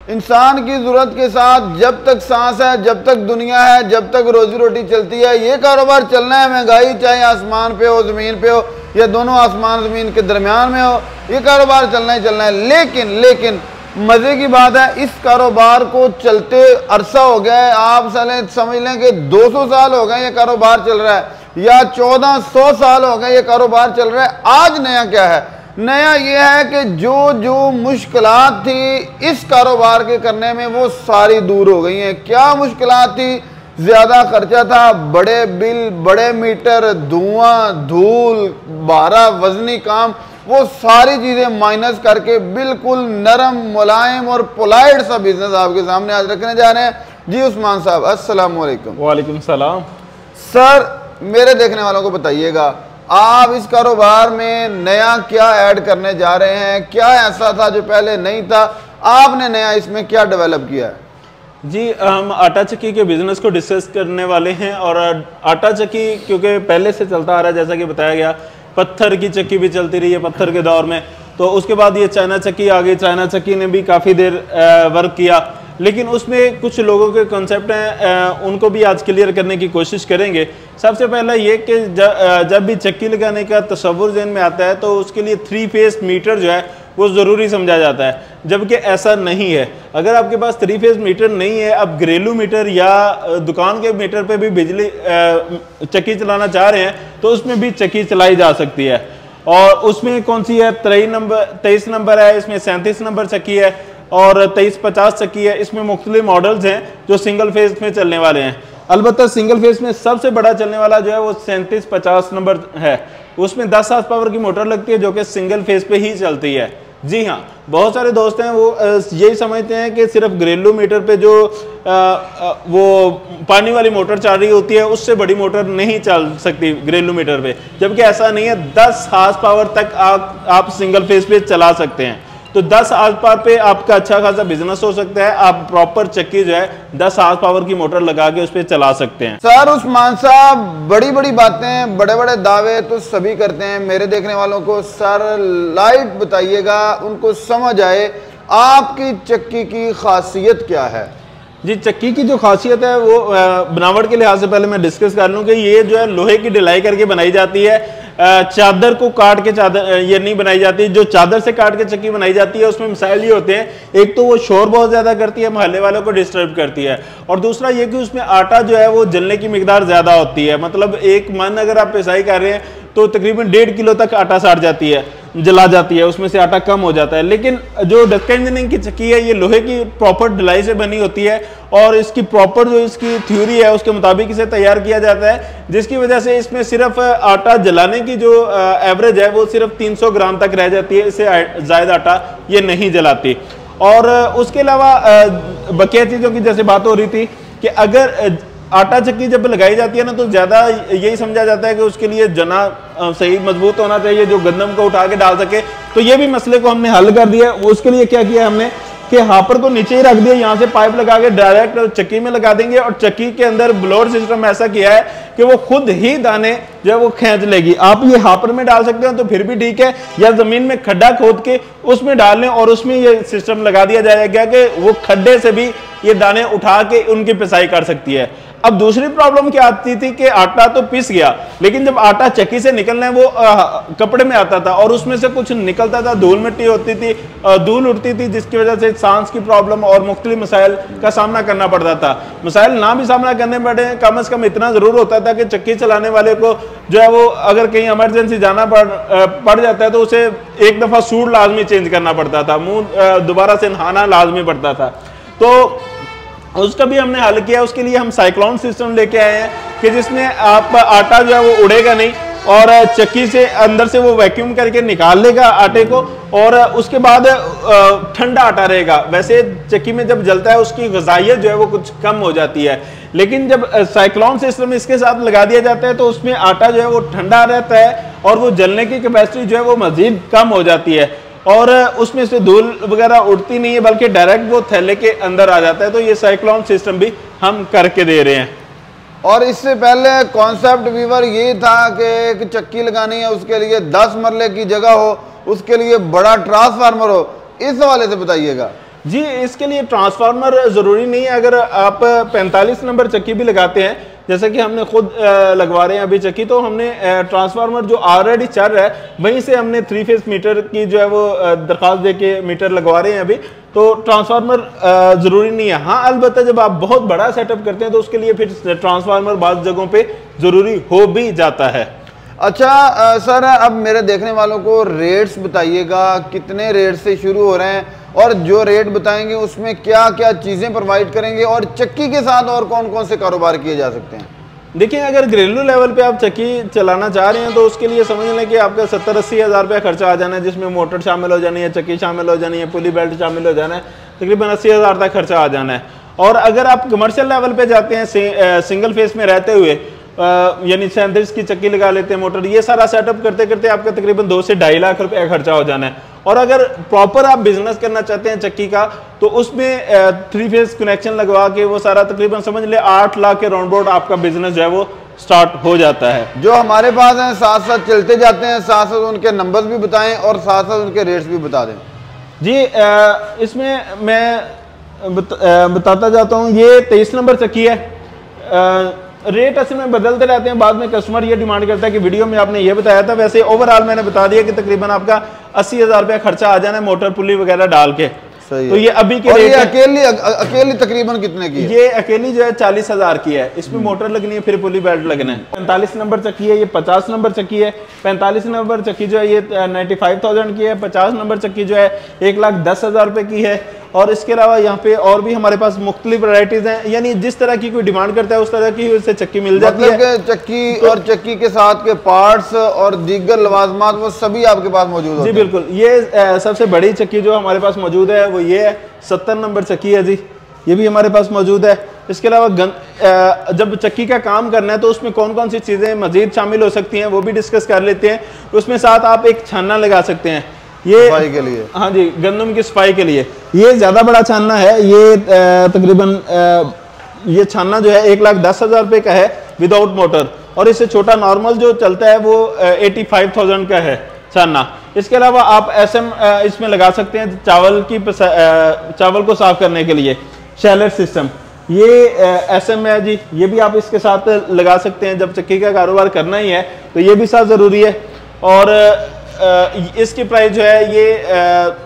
इंसान की ज़रूरत के साथ जब तक सांस है, जब तक दुनिया है, जब तक रोजी रोटी चलती है, ये कारोबार चलना है। महंगाई चाहे आसमान पे हो, ज़मीन पे हो, या दोनों आसमान ज़मीन के दरमियान में हो, ये कारोबार चलना ही चलना है। लेकिन मज़े की बात है, इस कारोबार को चलते अरसा हो गया है। आप समझ लें कि 200 साल हो गए ये कारोबार चल रहा है, या 1400 साल हो गए ये कारोबार चल रहा है। आज नया क्या है? नया ये है कि जो मुश्किलात थी इस कारोबार के करने में, वो सारी दूर हो गई हैं। क्या मुश्किलात थी? ज़्यादा खर्चा था, बड़े बिल, बड़े मीटर, धुआं, धूल, भारा वजनी काम, वो सारी चीज़ें माइनस करके बिल्कुल नरम, मुलायम और पोलाइट सा बिजनेस आपके सामने आज रखने जा रहे हैं। जी उस्मान साहब, अस्सलाम वालेकुम। वालेकुम सलाम। सर, मेरे देखने वालों को बताइएगा, आप इस कारोबार में नया क्या ऐड करने जा रहे हैं? क्या ऐसा था जो पहले नहीं था? आपने नया इसमें क्या डेवलप किया है? जी, हम आटा चक्की के बिजनेस को डिस्कस करने वाले हैं। और आटा चक्की क्योंकि पहले से चलता आ रहा है, जैसा कि बताया गया, पत्थर की चक्की भी चलती रही है पत्थर के दौर में, तो उसके बाद ये चाइना चक्की आ गई। चाइना चक्की ने भी काफ़ी देर वर्क किया, लेकिन उसमें कुछ लोगों के कॉन्सेप्ट हैं, उनको भी आज क्लियर करने की कोशिश करेंगे। सबसे पहला ये कि जब भी चक्की लगाने का तस्वुर ज़हन में आता है तो उसके लिए 3 फेस मीटर जो है वो ज़रूरी समझा जाता है, जबकि ऐसा नहीं है। अगर आपके पास 3 फेस मीटर नहीं है, आप घरेलू मीटर या दुकान के मीटर पे भी बिजली चक्की चलाना चाह रहे हैं तो उसमें भी चक्की चलाई जा सकती है। और उसमें कौन सी है? 23 नंबर है, इसमें 37 नंबर चक्की है और 2350 चक्की है। इसमें मुख्तलिफ मॉडल्स हैं जो सिंगल फेज में चलने वाले हैं। अलबत्ता सिंगल फेज में सबसे बड़ा चलने वाला जो है वो 3750 नंबर है। उसमें 10 हार्स पावर की मोटर लगती है जो कि सिंगल फेज पे ही चलती है। जी हाँ, बहुत सारे दोस्त हैं वो यही समझते हैं कि सिर्फ घरेलू मीटर पे जो वो पानी वाली मोटर चल रही होती है उससे बड़ी मोटर नहीं चल सकती घरेलू मीटर पे, जबकि ऐसा नहीं है। 10 हार्स पावर तक आप सिंगल फेज पे चला सकते हैं। तो 10 हार्स पावर पे आपका अच्छा खासा बिजनेस हो सकता है। आप प्रॉपर चक्की जो है 10 हार्स पावर की मोटर लगा के उस पर चला सकते हैं। सर उस्मान साहब, बड़ी बड़ी बातें, बड़े बड़े दावे तो सभी करते हैं। मेरे देखने वालों को सर लाइट बताइएगा, उनको समझ आए आपकी चक्की की खासियत क्या है? जी, चक्की की जो खासियत है वो बनावट के लिहाज से पहले मैं डिस्कस कर लूँ कि ये जो है लोहे की ढलाई करके बनाई जाती है। चादर को काट के चादर ये नहीं बनाई जाती। जो चादर से काट के चक्की बनाई जाती है उसमें मिसाइल ये होते हैं, एक तो वो शोर बहुत ज़्यादा करती है, मोहल्ले वालों को डिस्टर्ब करती है, और दूसरा ये कि उसमें आटा जो है वो जलने की मिकदार ज़्यादा होती है। मतलब एक मन अगर आप पिसाई कर रहे हैं तो तकरीबन 1.5 किलो तक आटा साड़ जाती है, जला जाती है, उसमें से आटा कम हो जाता है। लेकिन जो डक्का इंजीनियरिंग की चक्की है ये लोहे की प्रॉपर ढलाई से बनी होती है और इसकी प्रॉपर जो इसकी थ्योरी है उसके मुताबिक इसे तैयार किया जाता है, जिसकी वजह से इसमें सिर्फ आटा जलाने की जो एवरेज है वो सिर्फ 300 ग्राम तक रह जाती है। इससे ज़्यादा आटा ये नहीं जलाती। और उसके अलावा बकिया चीज़ों की जैसे बात हो रही थी कि अगर आटा चक्की जब लगाई जाती है ना तो ज़्यादा यही समझा जाता है कि उसके लिए जना सही मजबूत होना चाहिए जो गंदम को उठा के डाल सके। तो ये भी मसले को हमने हल कर दिया। उसके लिए क्या किया हमने कि हापर को नीचे ही रख दिया, यहाँ से पाइप लगा के डायरेक्ट चक्की में लगा देंगे और चक्की के अंदर ब्लोअर सिस्टम ऐसा किया है कि वो खुद ही दाने जो है वो खींच लेगी। आप ये हापर में डाल सकते हो तो फिर भी ठीक है, या जमीन में खड्डा खोद के उसमें डाल लें और उसमें ये सिस्टम लगा दिया जाएगा कि वो खड्डे से भी ये दाने उठा के उनकी पिसाई कर सकती है। अब दूसरी प्रॉब्लम क्या आती थी कि आटा तो पिस गया, लेकिन जब आटा चक्की से निकलना है वो कपड़े में आता था और उसमें से कुछ निकलता था, धूल मिट्टी होती थी, धूल उड़ती थी, जिसकी वजह से सांस की प्रॉब्लम और मुख्तलिफ मसाइल का सामना करना पड़ता था। मसाइल ना भी सामना करने पड़े, कम से कम इतना जरूर होता था कि चक्की चलाने वाले को जो है वो अगर कहीं इमरजेंसी जाना पड़ जाता है तो उसे एक दफा सूट लाजमी चेंज करना पड़ता था, मुंह दोबारा से नहाना लाजमी पड़ता था। तो उसका भी हमने हल किया। उसके लिए हम साइक्लोन सिस्टम लेके आए हैं कि जिसमें आप आटा जो है वो उड़ेगा नहीं और चक्की से अंदर से वो वैक्यूम करके निकाल लेगा आटे को और उसके बाद ठंडा आटा रहेगा। वैसे चक्की में जब जलता है उसकी ग़िज़ाइयत जो है वो कुछ कम हो जाती है, लेकिन जब साइक्लोन सिस्टम इसके साथ लगा दिया जाता है तो उसमें आटा जो है वो ठंडा रहता है और वो जलने की कैपेसिटी जो है वो मज़ीद कम हो जाती है और उसमें से धूल वगैरह उड़ती नहीं है बल्कि डायरेक्ट वो थैले के अंदर आ जाता है। तो ये साइक्लोन सिस्टम भी हम करके दे रहे हैं। और इससे पहले कॉन्सेप्ट वीवर ये था कि एक चक्की लगानी है, उसके लिए 10 मरले की जगह हो, उसके लिए बड़ा ट्रांसफार्मर हो। इस हवाले से बताइएगा। जी, इसके लिए ट्रांसफार्मर ज़रूरी नहीं है। अगर आप 45 नंबर चक्की भी लगाते हैं, जैसे कि हमने खुद लगवा रहे हैं अभी चक्की, तो हमने ट्रांसफार्मर जो ऑलरेडी चल रहा है वहीं से हमने 3 फेस मीटर की जो है वो दरख्वास्त दे के मीटर लगवा रहे हैं अभी। तो ट्रांसफार्मर ज़रूरी नहीं है। हाँ, अलबत्ता जब आप बहुत बड़ा सेटअप करते हैं तो उसके लिए फिर ट्रांसफार्मर बाज़ जगहों पर ज़रूरी हो भी जाता है। अच्छा सर, अब मेरे देखने वालों को रेट्स बताइएगा, कितने रेट से शुरू हो रहे हैं और जो रेट बताएंगे उसमें क्या क्या चीज़ें प्रोवाइड करेंगे और चक्की के साथ और कौन कौन से कारोबार किए जा सकते हैं? देखिए, अगर घरेलू लेवल पे आप चक्की चलाना चाह रहे हैं तो उसके लिए समझ लें कि आपका 70-80 हज़ार रुपया खर्चा आ जाना है, जिसमें मोटर शामिल हो जानी है, चक्की शामिल हो जानी है, पुली बेल्ट शामिल हो जाना है, तकरीबन 80 हज़ार तक खर्चा आ जाना है। और अगर आप कमर्शियल लेवल पे जाते हैं सिंगल फेस में रहते हुए, यानी 37 की चक्की लगा लेते हैं मोटर, ये सारा सेटअप करते करते आपका तकरीबन 2 से 2.5 लाख रुपए का खर्चा हो जाना है। और अगर प्रॉपर आप बिजनेस करना चाहते हैं चक्की का, तो उसमें 3 फेस कनेक्शन लगवा के वो सारा तकरीबन समझ ले 8 लाख के राउंड अबाउट आपका बिजनेस जो है वो स्टार्ट हो जाता है। जो हमारे पास हैं साथ साथ चलते जाते हैं, साथ साथ उनके नंबर्स भी बताएं और साथ साथ उनके रेट्स भी बता दें। जी, इसमें मैं बताता जाता हूँ। ये 23 नंबर चक्की है। रेट असल में बदलते रहते हैं, बाद में कस्टमर ये डिमांड करता है कि वीडियो में आपने ये बताया था, वैसे ओवरऑल मैंने बता दिया कि तकरीबन आपका 80 हज़ार रुपया खर्चा आ जाना है मोटर पुली वगैरह डाल के। सही तो ये अभी के रेट रेट अकेली तकरीबन कितने की है? ये अकेली जो है 40 हज़ार की है। इसमें मोटर लगनी है, फिर पुली बेल्ट लगना है। 45 नंबर चक्की है, ये 50 नंबर चक्की है। 45 नंबर चक्की जो है ये 95,000 की है। 50 नंबर चक्की जो है 1,10,000 रुपए की है। और इसके अलावा यहाँ पे और भी हमारे पास मुख्तलिफ वैरायटीज हैं, यानी जिस तरह की कोई डिमांड करता है उस तरह की उससे चक्की मिल जाती है। मतलब चक्की तो, और चक्की के साथ के पार्ट्स और दीगर लवाजमात वो सभी आपके पास मौजूद होते हैं? जी बिल्कुल। ये सबसे बड़ी चक्की जो हमारे पास मौजूद है वो ये है, 70 नंबर चक्की है जी, ये भी हमारे पास मौजूद है। इसके अलावा जब चक्की का काम करना है तो उसमें कौन कौन सी चीज़ें मजीद शामिल हो सकती हैं वो भी डिस्कस कर लेते हैं। उसमें साथ आप एक छानना लगा सकते हैं, ये सफाई के लिए। हाँ जी, गंदम की सफाई के लिए। ये ज़्यादा बड़ा छानना है, ये तकरीबन ये छानना जो है 1,10,000 रुपये का है विदाउट मोटर। और इससे छोटा नॉर्मल जो चलता है वो 85,000 का है छानना। इसके अलावा आप SM इसमें लगा सकते हैं चावल को साफ करने के लिए शैलर सिस्टम, ये SM है जी, ये भी आप इसके साथ लगा सकते हैं। जब चक्की का कारोबार करना ही है तो ये भी साथ ज़रूरी है। और इसकी प्राइस जो है ये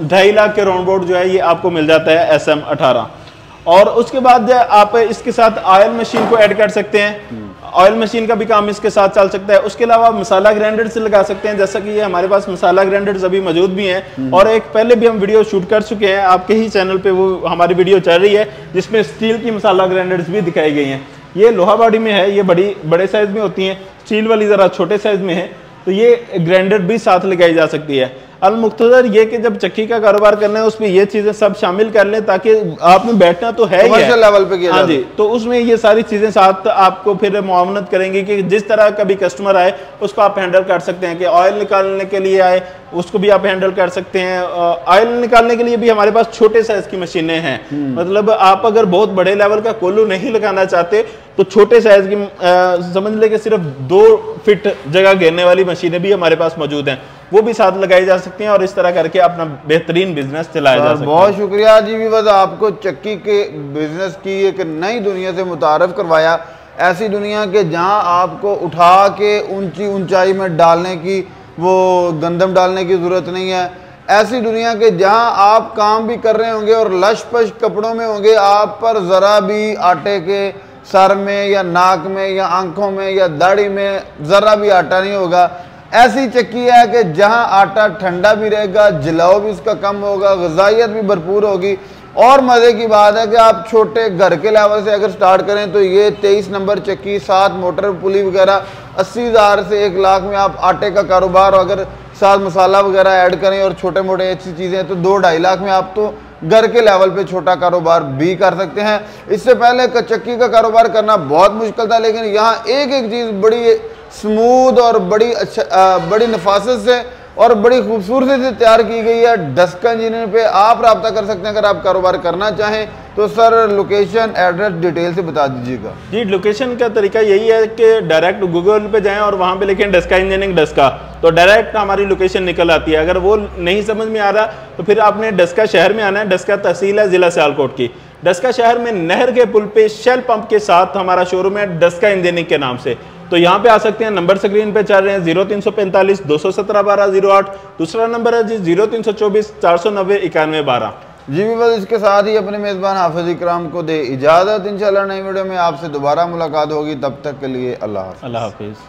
2.5 लाख के राउंड अबाउट जो है ये आपको मिल जाता है SM 18। और उसके बाद आप इसके साथ ऑयल मशीन को ऐड कर सकते हैं, ऑयल मशीन का भी काम इसके साथ चल सकता है। उसके अलावा मसाला ग्राइंडर से लगा सकते हैं, जैसा कि ये हमारे पास मसाला ग्राइंडर्स अभी मौजूद भी हैं। और एक पहले भी हम वीडियो शूट कर चुके हैं, आपके ही चैनल पे वो हमारी वीडियो चल रही है जिसमें स्टील की मसाला ग्राइंडर्स भी दिखाई गई हैं। ये लोहा बॉडी में है, ये बड़े साइज में होती हैं, स्टील वाली ज़रा छोटे साइज में है, तो ये ग्राइंडर भी साथ लगाई जा सकती है। अल-मुख्तसर ये कि जब चक्की का कारोबार करना है उसमें ये चीजें सब शामिल कर लें, ताकि आपने बैठना तो है ही है लेवल पे किया। हाँ जी, तो उसमें ये सारी चीजें साथ आपको फिर मुआवनत करेंगी कि जिस तरह का भी कस्टमर आए उसको आप हैंडल कर सकते हैं। कि ऑयल निकालने के लिए आए उसको भी आप हैंडल कर सकते हैं। ऑयल निकालने के लिए भी हमारे पास छोटे साइज की मशीनें हैं। मतलब आप अगर बहुत बड़े लेवल का कोल्लू नहीं लगाना चाहते तो छोटे साइज की समझ ले कि सिर्फ 2 फीट जगह घेरने वाली मशीनें भी हमारे पास मौजूद हैं, वो भी साथ लगाई जा सकती हैं और इस तरह करके अपना बेहतरीन बिजनेस चलाया जा सकता है। बहुत शुक्रिया जी भी, बस आपको चक्की के बिजनेस की एक नई दुनिया से मुतारफ करवाया। ऐसी दुनिया के जहां आपको उठा के ऊंचाई में डालने की, वो गंदम डालने की ज़रूरत नहीं है। ऐसी दुनिया के जहां आप काम भी कर रहे होंगे और लश पश कपड़ों में होंगे, आप पर ज़रा भी आटे के सर में या नाक में या आंखों में या दाढ़ी में ज़रा भी आटा नहीं होगा। ऐसी चक्की है कि जहां आटा ठंडा भी रहेगा, जलाओ भी उसका कम होगा, ग़िज़ाइयत भी भरपूर होगी। और मज़े की बात है कि आप छोटे घर के लेवल से अगर स्टार्ट करें तो ये 23 नंबर चक्की, 7 मोटर पुली वगैरह 80,000 से 1 लाख में आप आटे का कारोबार, अगर साथ मसाला वगैरह ऐड करें और छोटे मोटे ऐसी चीज़ें तो 2-2.5 लाख में आप तो घर के लेवल पे छोटा कारोबार भी कर सकते हैं। इससे पहले चक्की का कारोबार करना बहुत मुश्किल था, लेकिन यहाँ एक एक चीज़ बड़ी स्मूथ और बड़ी नफासत से और बड़ी खूबसूरती से तैयार की गई है। डस्का इंजीनियरिंग पे आप रब्ता कर सकते हैं अगर आप कारोबार करना चाहें तो। सर लोकेशन एड्रेस डिटेल से बता दीजिएगा। जी लोकेशन का तरीका यही है कि डायरेक्ट गूगल पे जाएं और वहां पे लिखें डस्का इंजीनियरिंग डस्का, तो डायरेक्ट हमारी लोकेशन निकल आती है। अगर वो नहीं समझ में आ रहा तो फिर आपने डस्का शहर में आना है। डस्का तहसील है जिला सियालकोट की। डस्का शहर में नहर के पुल पे शेल पंप के साथ हमारा शोरूम है डस्का इंजीनियरिंग के नाम से। तो यहाँ पे आ सकते हैं। नंबर स्क्रीन पे चल रहे हैं 0345 217 1208। दूसरा नंबर है जी 0324 490 9112। जी भी बस इसके साथ ही अपने मेज़बान हाफिज इकराम को दे इजाज़त। इंशाल्लाह नई वीडियो में आपसे दोबारा मुलाकात होगी। तब तक के लिए अल्लाह हाफ़िज़। अल्लाह हाफिज़।